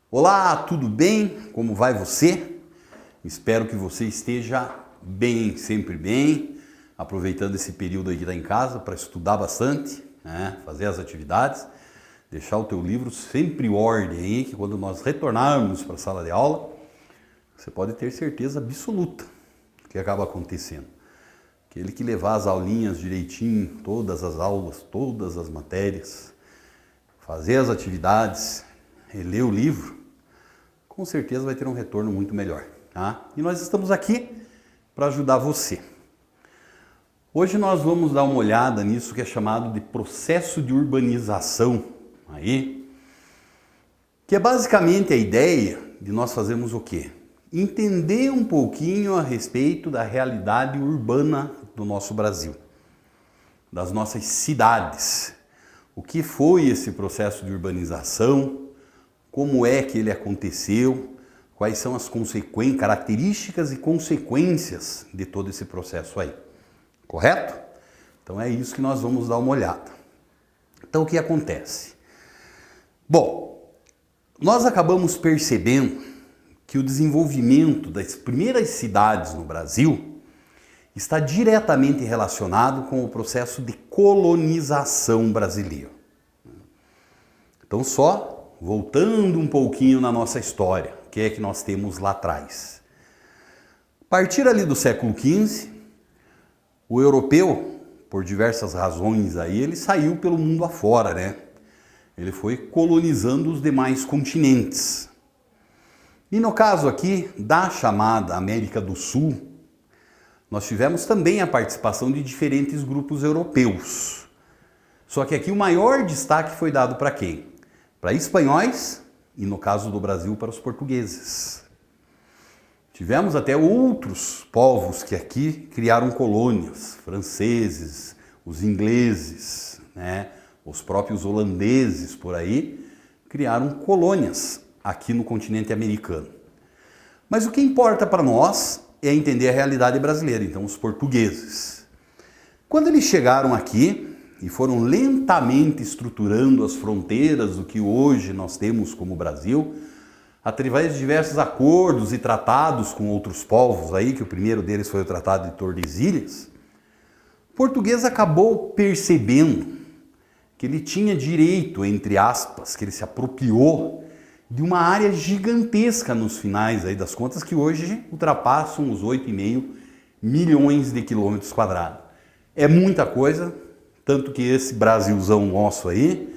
Olá, tudo bem? Como vai você? Espero que você esteja bem, sempre bem, aproveitando esse período aí que está em casa para estudar bastante, né? Fazer as atividades, deixar o teu livro sempre em ordem aí, que quando nós retornarmos para a sala de aula, você pode ter certeza absoluta do que acaba acontecendo. Aquele que levar as aulinhas direitinho, todas as aulas, todas as matérias, fazer as atividades, ler o livro, com certeza vai ter um retorno muito melhor, tá? E nós estamos aqui para ajudar você. Hoje nós vamos dar uma olhada nisso que é chamado de processo de urbanização, aí, que é basicamente a ideia de nós fazermos o quê? Entender um pouquinho a respeito da realidade urbana do nosso Brasil, das nossas cidades. O que foi esse processo de urbanização? Como é que ele aconteceu? Quais são as características e consequências de todo esse processo aí? Correto? Então é isso que nós vamos dar uma olhada. Então o que acontece? Bom, nós acabamos percebendo que o desenvolvimento das primeiras cidades no Brasil está diretamente relacionado com o processo de colonização brasileiro. Então, só voltando um pouquinho na nossa história, o que é que nós temos lá atrás? A partir ali do século XV, o europeu, por diversas razões aí, ele saiu pelo mundo afora, né? Ele foi colonizando os demais continentes. E no caso aqui da chamada América do Sul, nós tivemos também a participação de diferentes grupos europeus. Só que aqui o maior destaque foi dado para quem? Para espanhóis e, no caso do Brasil, para os portugueses. Tivemos até outros povos que aqui criaram colônias, franceses, os ingleses, né? Os próprios holandeses por aí criaram colônias aqui no continente americano. Mas o que importa para nós é entender a realidade brasileira, então os portugueses. Quando eles chegaram aqui e foram lentamente estruturando as fronteiras do que hoje nós temos como Brasil, através de diversos acordos e tratados com outros povos aí, que o primeiro deles foi o Tratado de Tordesilhas, o português acabou percebendo que ele tinha direito, entre aspas, que ele se apropriou de uma área gigantesca nos finais aí das contas, que hoje ultrapassam os 8,5 milhões de quilômetros quadrados. É muita coisa, tanto que esse Brasilzão nosso aí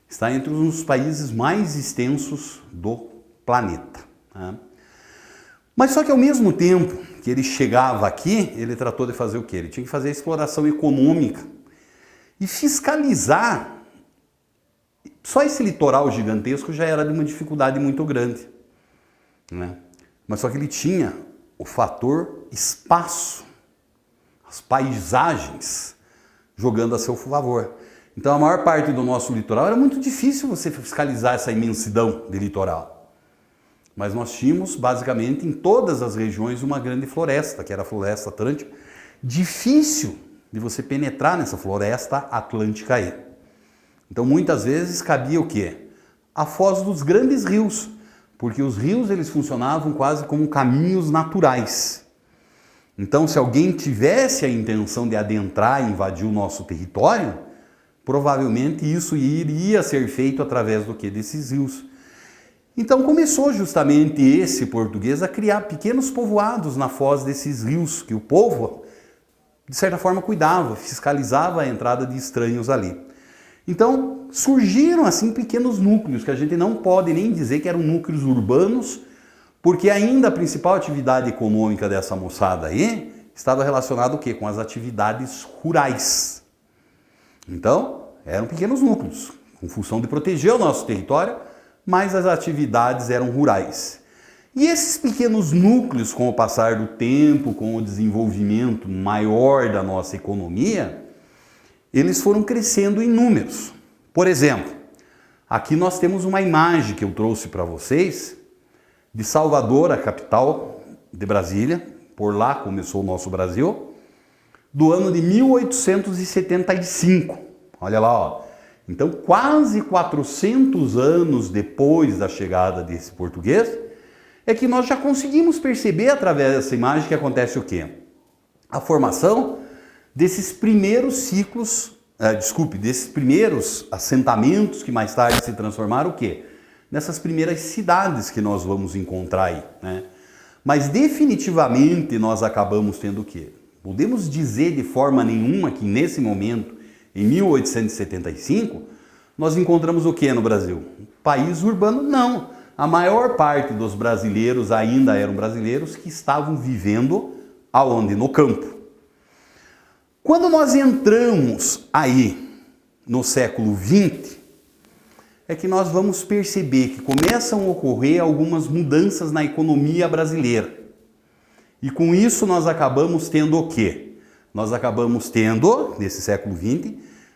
está entre os países mais extensos do planeta, né? Mas só que ao mesmo tempo que ele chegava aqui, ele tratou de fazer o quê? Ele tinha que fazer a exploração econômica e fiscalizar. Só esse litoral gigantesco já era de uma dificuldade muito grande, né? Mas só que ele tinha o fator espaço, as paisagens jogando a seu favor. Então a maior parte do nosso litoral era muito difícil você fiscalizar essa imensidão de litoral. Mas nós tínhamos basicamente em todas as regiões uma grande floresta, que era a floresta atlântica, difícil de você penetrar nessa floresta atlântica aí. Então muitas vezes cabia o quê? A foz dos grandes rios, porque os rios eles funcionavam quase como caminhos naturais. Então se alguém tivesse a intenção de adentrar e invadir o nosso território, provavelmente isso iria ser feito através do quê? Desses rios. Então começou justamente esse português a criar pequenos povoados na foz desses rios, que o povo, de certa forma, cuidava, fiscalizava a entrada de estranhos ali. Então, surgiram assim pequenos núcleos, que a gente não pode nem dizer que eram núcleos urbanos, porque ainda a principal atividade econômica dessa moçada aí estava relacionada o quê? Com as atividades rurais. Então, eram pequenos núcleos, com função de proteger o nosso território, mas as atividades eram rurais. E esses pequenos núcleos, com o passar do tempo, com o desenvolvimento maior da nossa economia, eles foram crescendo em números. Por exemplo, aqui nós temos uma imagem que eu trouxe para vocês de Salvador, a capital de Brasília, por lá começou o nosso Brasil, do ano de 1875. Olha lá, ó. Então, quase 400 anos depois da chegada desse português, é que nós já conseguimos perceber através dessa imagem que acontece o quê? A formação desses primeiros ciclos, desses primeiros assentamentos que mais tarde se transformaram o quê? Nessas primeiras cidades que nós vamos encontrar aí, né? Mas definitivamente nós acabamos tendo o quê? Podemos dizer de forma nenhuma que nesse momento, em 1875, nós encontramos o que no Brasil? País urbano? Não. A maior parte dos brasileiros ainda eram brasileiros que estavam vivendo aonde? No campo. Quando nós entramos aí no século XX, é que nós vamos perceber que começam a ocorrer algumas mudanças na economia brasileira. E com isso nós acabamos tendo o quê? Nós acabamos tendo, nesse século XX,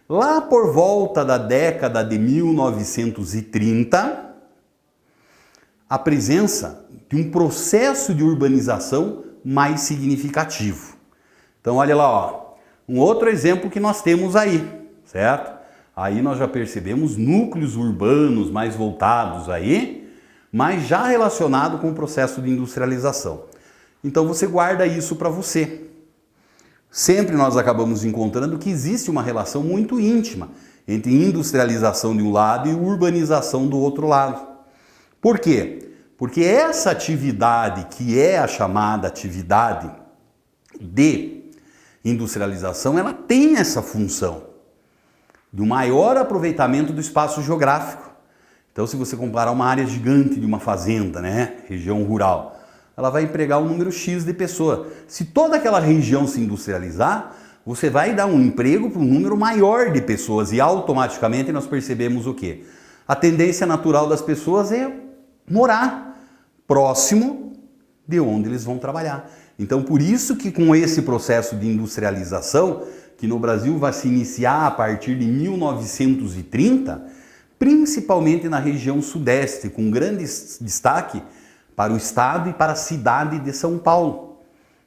lá por volta da década de 1930, a presença de um processo de urbanização mais significativo. Então olha lá, ó, um outro exemplo que nós temos aí, certo? Aí nós já percebemos núcleos urbanos mais voltados aí, mas já relacionado com o processo de industrialização. Então você guarda isso para você. Sempre nós acabamos encontrando que existe uma relação muito íntima entre industrialização de um lado e urbanização do outro lado. Por quê? Porque essa atividade, que é a chamada atividade de industrialização, ela tem essa função do maior aproveitamento do espaço geográfico. Então, se você comparar uma área gigante de uma fazenda, né, região rural, ela vai empregar um número X de pessoas. Se toda aquela região se industrializar, você vai dar um emprego para um número maior de pessoas e automaticamente nós percebemos o quê? A tendência natural das pessoas é morar próximo de onde eles vão trabalhar. Então, por isso que com esse processo de industrialização, que no Brasil vai se iniciar a partir de 1930, principalmente na região sudeste, com grande destaque para o estado e para a cidade de São Paulo.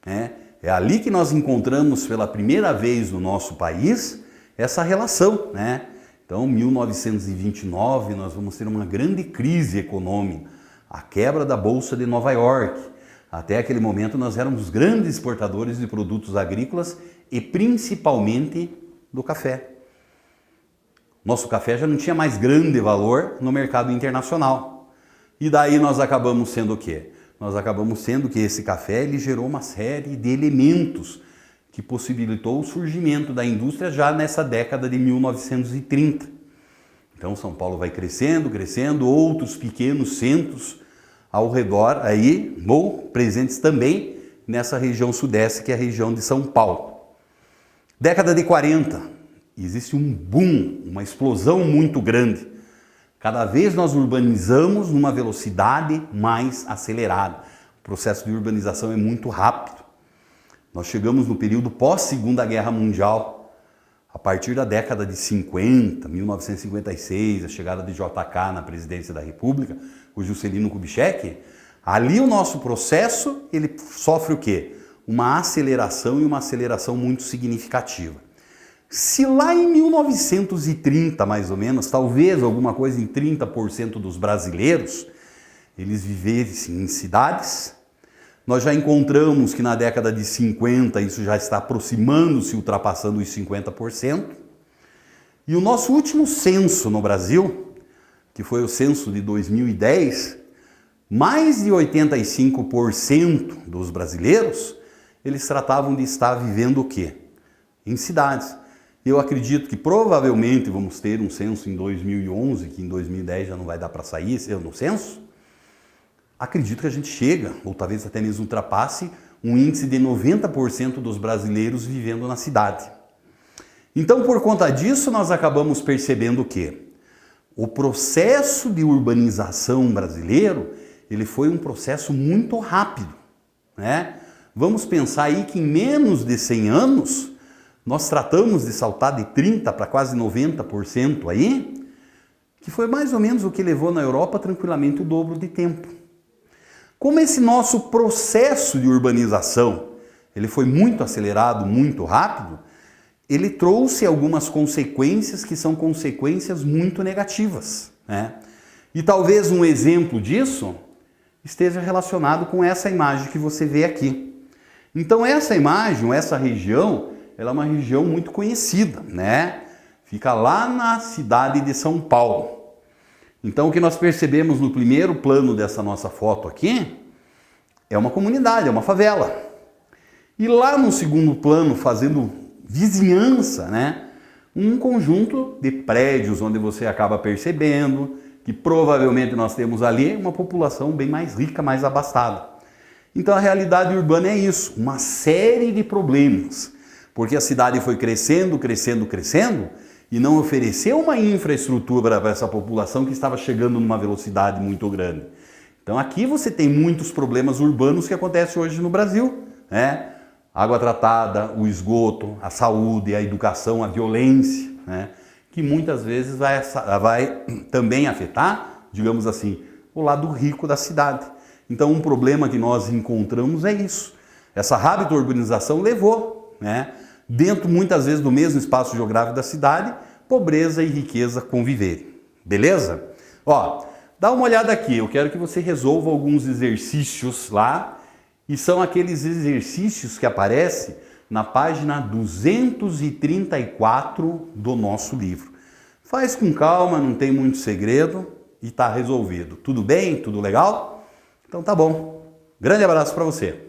É ali que nós encontramos pela primeira vez no nosso país essa relação, né? Então, 1929, nós vamos ter uma grande crise econômica, a quebra da Bolsa de Nova York. Até aquele momento nós éramos grandes exportadores de produtos agrícolas e principalmente do café. Nosso café já não tinha mais grande valor no mercado internacional. E daí nós acabamos sendo o quê? Nós acabamos sendo que esse café ele gerou uma série de elementos que possibilitou o surgimento da indústria já nessa década de 1930. Então São Paulo vai crescendo, crescendo, outros pequenos centros ao redor aí, ou presentes também nessa região sudeste, que é a região de São Paulo. Década de 40, existe um boom, uma explosão muito grande. Cada vez nós urbanizamos numa velocidade mais acelerada. O processo de urbanização é muito rápido. Nós chegamos no período pós-Segunda Guerra Mundial, a partir da década de 50, 1956, a chegada de JK na presidência da República, o Juscelino Kubitschek, ali o nosso processo, ele sofre o quê? Uma aceleração e uma aceleração muito significativa. Se lá em 1930, mais ou menos, talvez alguma coisa em 30% dos brasileiros, eles vivessem em cidades, nós já encontramos que na década de 50 isso já está aproximando-se, ultrapassando os 50%. E o nosso último censo no Brasil, que foi o censo de 2010, mais de 85% dos brasileiros, eles tratavam de estar vivendo o quê? Em cidades. Eu acredito que provavelmente vamos ter um censo em 2011, que em 2010 já não vai dar para sair no censo. Acredito que a gente chega, ou talvez até mesmo ultrapasse, um índice de 90% dos brasileiros vivendo na cidade. Então, por conta disso, nós acabamos percebendo o quê? O processo de urbanização brasileiro, ele foi um processo muito rápido, né? Vamos pensar aí que em menos de 100 anos, nós tratamos de saltar de 30% para quase 90% aí, que foi mais ou menos o que levou na Europa tranquilamente o dobro de tempo. Como esse nosso processo de urbanização, ele foi muito acelerado, muito rápido, ele trouxe algumas consequências que são consequências muito negativas, né? E talvez um exemplo disso esteja relacionado com essa imagem que você vê aqui. Então essa imagem, essa região, ela é uma região muito conhecida, né? Fica lá na cidade de São Paulo. Então o que nós percebemos no primeiro plano dessa nossa foto aqui é uma comunidade, é uma favela. E lá no segundo plano, fazendo vizinhança, né? Um conjunto de prédios onde você acaba percebendo que provavelmente nós temos ali uma população bem mais rica, mais abastada. Então a realidade urbana é isso, uma série de problemas, porque a cidade foi crescendo, crescendo, crescendo e não ofereceu uma infraestrutura para essa população que estava chegando numa velocidade muito grande. Então aqui você tem muitos problemas urbanos que acontecem hoje no Brasil, né? Água tratada, o esgoto, a saúde, a educação, a violência, né? Que muitas vezes vai também afetar, digamos assim, o lado rico da cidade. Então um problema que nós encontramos é isso. Essa rápida urbanização levou, né, dentro muitas vezes do mesmo espaço geográfico da cidade, pobreza e riqueza conviverem. Beleza? Ó, dá uma olhada aqui, eu quero que você resolva alguns exercícios lá, e são aqueles exercícios que aparecem na página 234 do nosso livro. Faz com calma, não tem muito segredo e está resolvido. Tudo bem? Tudo legal? Então tá bom. Grande abraço para você.